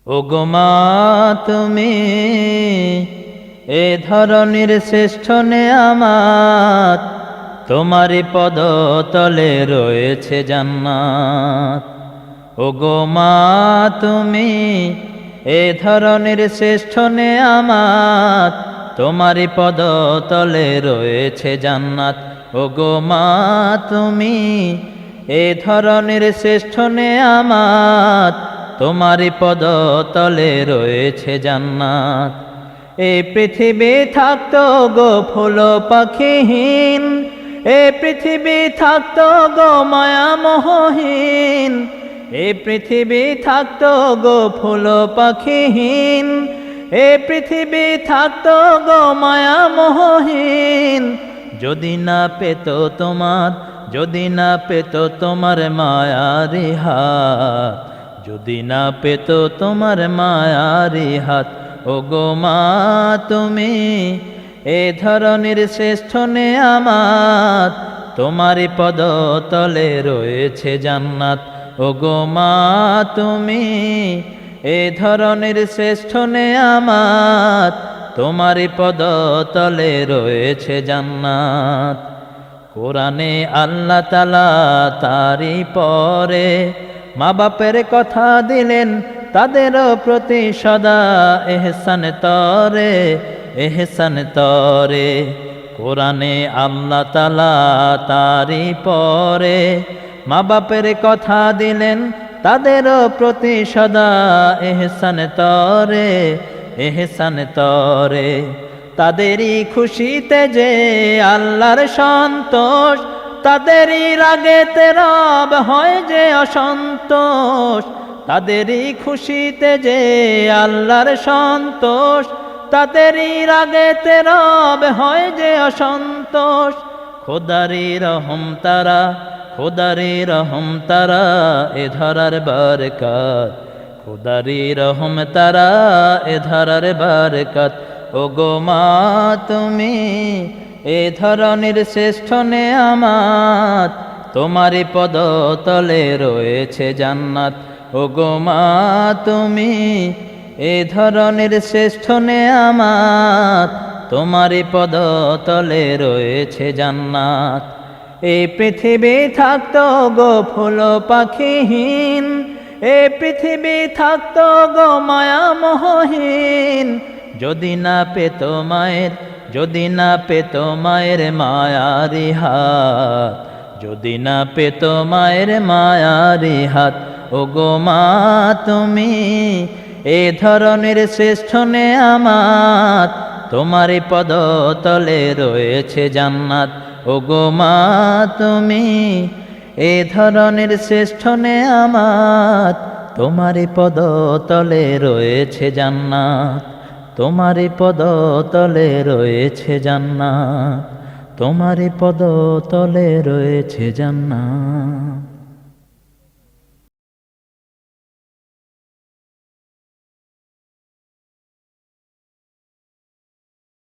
ওগো মা তুমি এ ধরনের শ্রেষ্ঠ নেয়ামত, তোমারই পদতলে রয়েছে জান্নাত। ওগো মা তুমি এ ধরনের শ্রেষ্ঠ নেয়ামত, তোমারই পদতলে রয়েছে জান্নাত। ওগো মা তুমি এ ধরনের শ্রেষ্ঠ নেয়ামত, তোমারই পদতলে রয়েছে জান্নাত। এই পৃথিবী থাকতো গো ফুল পাখিহীন, এ পৃথিবী থাকতো গো মায়া মোহহীন, এ পৃথিবী থাকতো গো ফুল পাখিহীন, এ পৃথিবী থাকতো গো মায়া মোহহীন। যদি না পেত তোমার, যদি না পেত তোমার মায়ারি হাত, যদি না পেত তোমার মায়ারি হাত। ওগো মা তুমি এ ধরনের শ্রেষ্ঠ নেয়ামত, তোমারই পদতলে রয়েছে জান্নাত। ওগো মা তুমি এ ধরনের শ্রেষ্ঠ নেয়ামত, তোমারই পদতলে রয়েছে জান্নাত। কোরআনে আল্লাহ তাআলা তারই পরে মা বাপের কথা দিলেন, তাদেরও প্রতি সদা এহসান তরে, এহসান তরে। কোরআনে আল্লাহ তাআলা তারই পরে মা বাপের কথা দিলেন, তাদেরও প্রতি সদা এহসান তরে, এহসান তরে। তাদেরই খুশিতে যে আল্লাহর সন্তোষ, তাদেরই রাগেতে রব হয় যে অসন্তোষ। তাদেরই খুশিতে যে আল্লাহর সন্তোষ, তাদেরই রাগেতে রব হয় যে অসন্তোষ। খোদারি রহম তারা, খোদারি রহম তারা এ ধরার বরকত, খোদারি রহম তারা এ ধরার বরকত। ওগো মা তুমি এ ধরনের শ্রেষ্ঠ নেয়ামত, তোমারই পদতলে রয়েছে জান্নাত। ওগো মা তুমি এ ধরনের শ্রেষ্ঠ নেয়ামত, তোমারই পদতলে রয়েছে জান্নাত। এই পৃথিবী থাকতো গো ফুল পাখিহীন, এ পৃথিবী থাকতো গো মায়া মোহহীন। যদি না পেত মায়ের, যদি না পেত মায়ের মায়ারি হাত, যদি না পেত মায়ের মায়ারি হাত। ওগো মা তুমি এ ধরনের শ্রেষ্ঠ নেয়ামত, তোমারই পদতলে রয়েছে জান্নাত। ওগো মা তুমি এ ধরনের শ্রেষ্ঠ নেয়ামত, তোমারই পদতলে রয়েছে জান্নাত, তোমারই পদতলে রয়েছে জান্নাত, তোমারই পদতলে রয়েছে জান্নাত।